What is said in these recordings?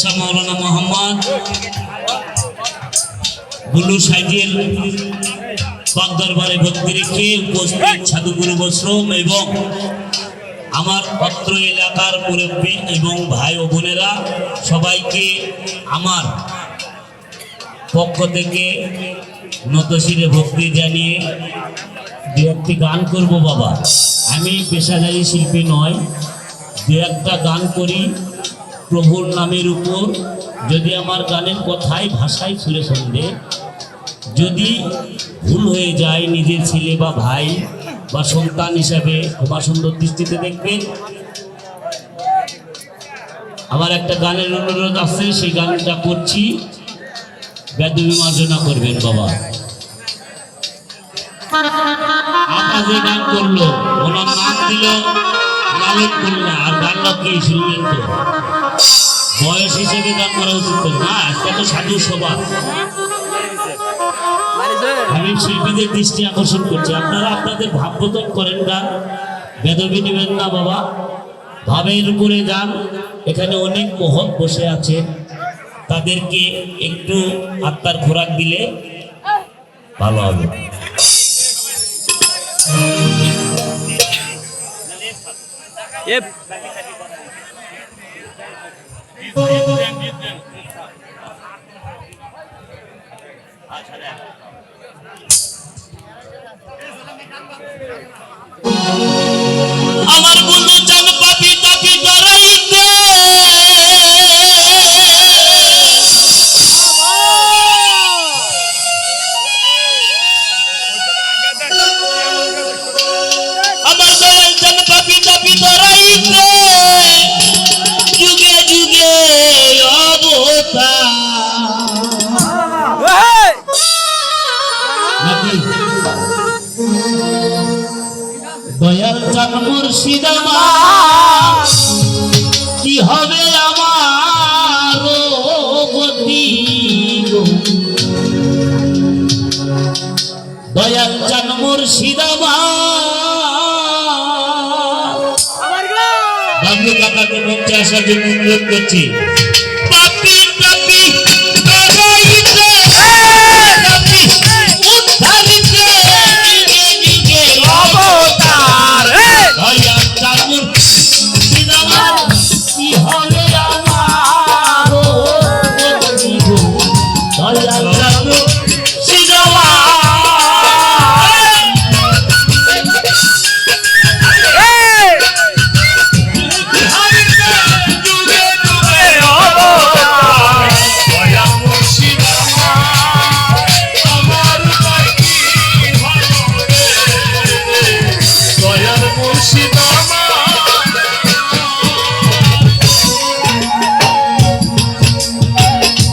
শাহ মাওলানা Mohammad blue cycle পাক দরবারে ভক্তি রেখে উপস্থিত সাধুগুরু বৈষ্ণব এবং আমার অত্র এলাকার মুরব্বী এবং ভাই ও বোনেরা সবাইকে আমার পক্ষ থেকে নতশিরে ভক্তি জানিয়ে দু একটি গান করব বাবা। আমি পেশাদারী শিল্পী নয়, দু একটা গান করি প্রভুর নামের উপর। যদি আমার গানের কথায় ভাষায় সুরে সন্ধে যদি ভুল হয়ে যায়, নিজের ছেলে বা ভাই বা সন্তান হিসাবে ক্ষমা সুন্দর দৃষ্টিতে দেখবেন। আমার একটা গানের অনুরোধ আছে, সেই গানটা করছি, বেদবি মার্জনা করবেন বাবা। আকাশে গান করলো, ওনার নাম দিল লালিত মোল্লা, আর গানটা কি শুনলেন তো? বয়স হিসেবে গান করা উচিত না, কত সাধু সভা। আমি শিল্পীদের দৃষ্টি আকর্ষণ করছি, আপনারা আপনাদের ভাববোধন করেন, গান বেদবি নেবেন না বাবা, ভাবের উপরে গান। এখানে অনেক মহৎ বসে আছে, তাদেরকে একটু আত্মার খোরাক দিলে ভালো হবে। আমার বন্ধু চান পাপি তাপি ডরাইতে, আমার দয়াল চান পাপি তাপি ডরাইতে, যুগে যুগে অবতার। দয়াল চান মুর্শিদ আমার, কি হবে আমার গতি? দয়াল চান মুর্শিদ আমার, বাবলু কাকাকে মঞ্চে আসার জন্য অনুরোধ করছি। পাপি পাপি ডরাইতে, পাপি উদ্ধারিতে, যুগে যুগে অবতার। দয়াল চান মুর্শিদ আমার, কি হবে আমার গতি? দয়াল চান মুর্শিদ আমার,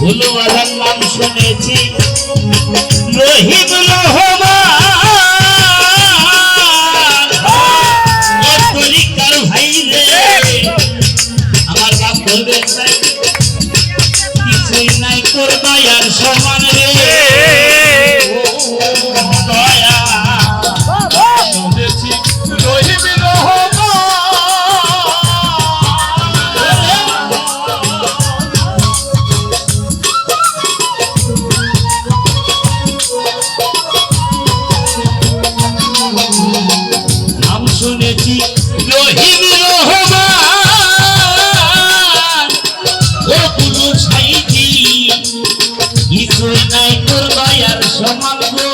ভুলওয়ালার নাম শুনেছি রহিম রহমান, তরিকার ভাই রে আমার বাপ বলবেন কিছুই নাই তোর দয়ার সমান রে। দয়া শুনেছি রহিম রহমান, শুনেছি রহিম রহমান, ও বুলু সাইকেল, কিছুই নাই তোর দয়ার সমান গো।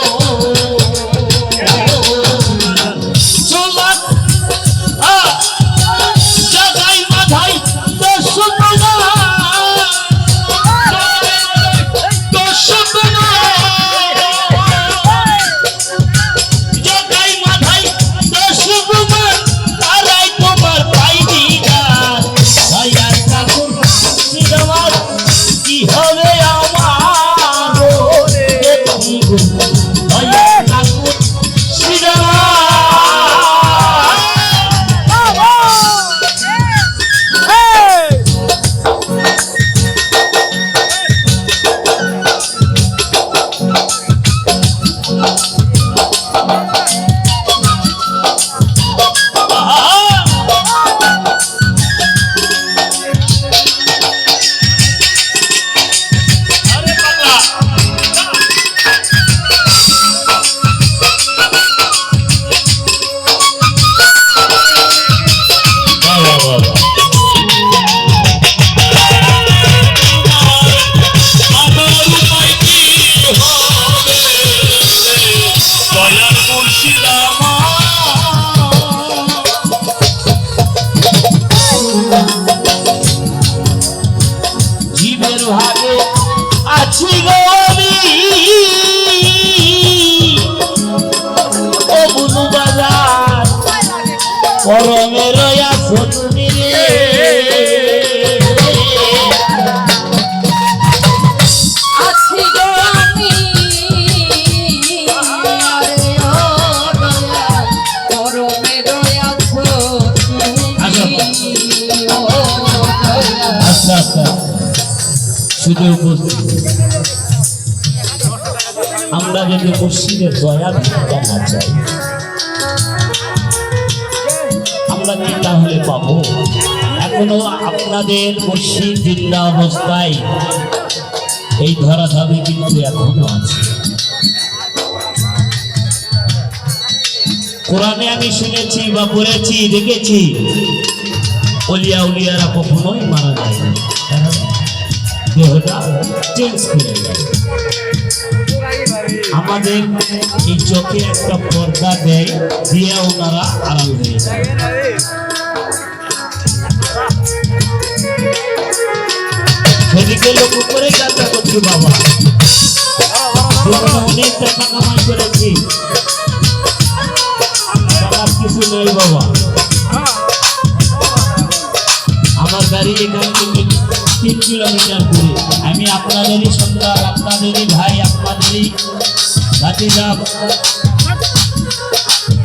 ভাগে আছি গো আমি ও বুনু বাজার পরমের আছো তুমি রে আছি গো আমি পরমের আছো আচ্ছা আচ্ছা শুধু উপস্থিত আমরা যদি মুর্শিদের দয়া ভিক্ষা না চাই আমরা কি তাহলে পাবো? এখনো আপনাদের মুর্শিদ জিন্দা অবস্থায় এই ধরাধামে কিন্তু এখনো আছে। কোরআনে আমি শুনেছি বা পড়েছি দেখেছি ওলিয়া উলিয়ারা কখনোই মারা যায় না, কারণ দেহটা চেঞ্জ করে যায়। আমাদের এই চোখে একটা পর্দা দেয় দিয়ে ওনারা আড়াল হয়ে যায়। সেদিকে লক্ষ্য করে যাত্রা করছি বাবা, অনেক টাকা কামাই করেছি, টাকার কিছু নেই বাবা। আমার বাড়ি এখান থেকে 3 কিলোমিটার দূরে। আমি আপনাদেরই সন্তান, আপনাদেরই ভাই, আপনাদেরই ভাতিজা,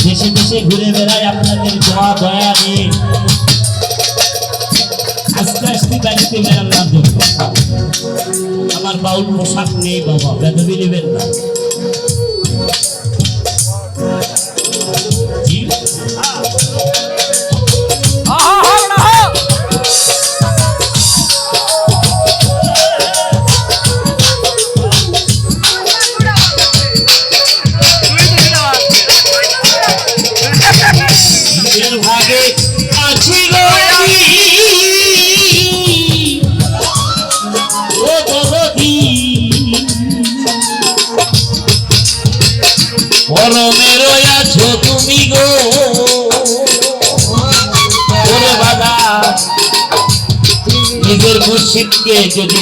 দেশে দেশে ঘুরে বেড়াই আপনাদের দোয়া দয়া নিয়ে আস্তে আস্তে বাড়িতে বেড়ানোর জন্য। আমার বাউল পোশাক নেই বাবা, বেদবি নেবেন না। ভাগে আছি গো আমি ও ভগবতী পরমের আছো তুমি গো ওরে বাবা। নিজের মুর্শিদকে যদি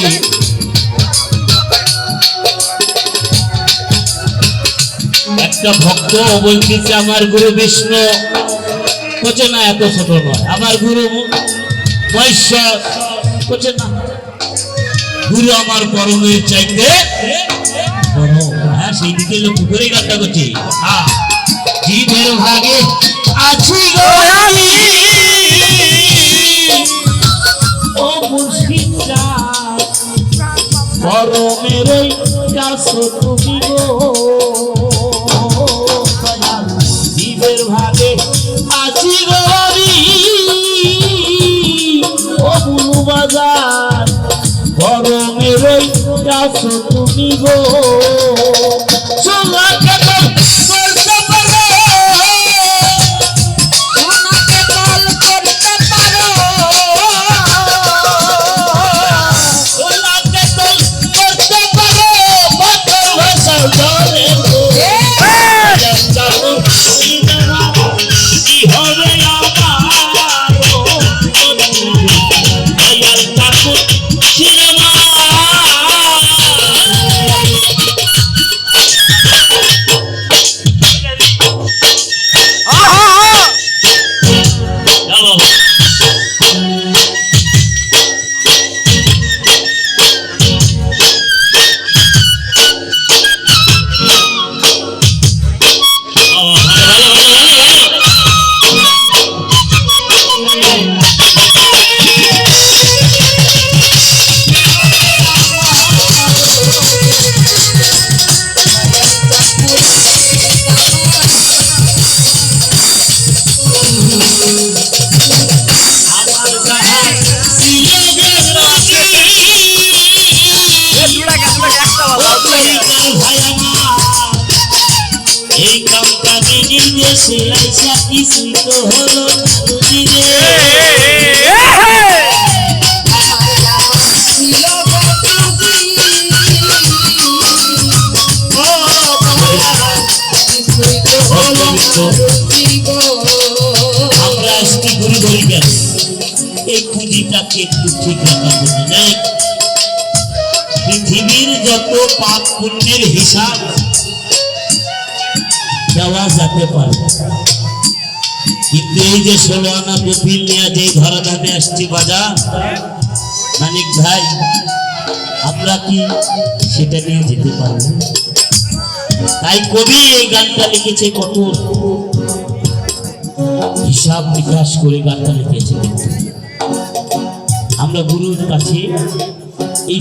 একটা ভক্ত বলতেছে আমার গুরু বিষ্ণু কোচে না, এত ছোট নয়। আমার গুরু মহেশ্বর কোচে না, গুরু আমার পরমের চাইতে বড়। হ্যাঁ, সেই দিকে লক্ষ্য করে গানটা করছি। জীবের ভাগে আছি গো আমি ও মুর্শিদা পরমের কাছে তুমি গো। জীবের ভাগে আছি গো আমি ও বুনু বাজার পরমের কাছে তুমি গো। সোনাকে বল করতে পারো, সোনাকে বল করতে পারো, সোনাকে বল করতে পারো, বদল ভাষা ধরে গো। জানো কি হবে আমার দয়াল ঠাকুর সিনেমা। এই কামটা নির্দেশে আইসা কিছুই তো হলো আমরা আজকে ঘুরে ঘুরে গেল এই পুঁজিটাকে একটু ঠিক রাখার জন্য। পৃথিবীর যত পাপ পুণ্যের হিসাব দেওয়া যেতে পারে, কিন্তু এই যে 16 আনা কপিল নিয়ে যে ধরাধামে আসছি বাজার, মানিক ভাই আমরা কি সেটা নিয়ে যেতে পারব? তাই কবি এই গানটা লিখেছে, কত হিসাব নিকাশ করে গানটা লিখেছে। আমরা গুরুর কাছে এই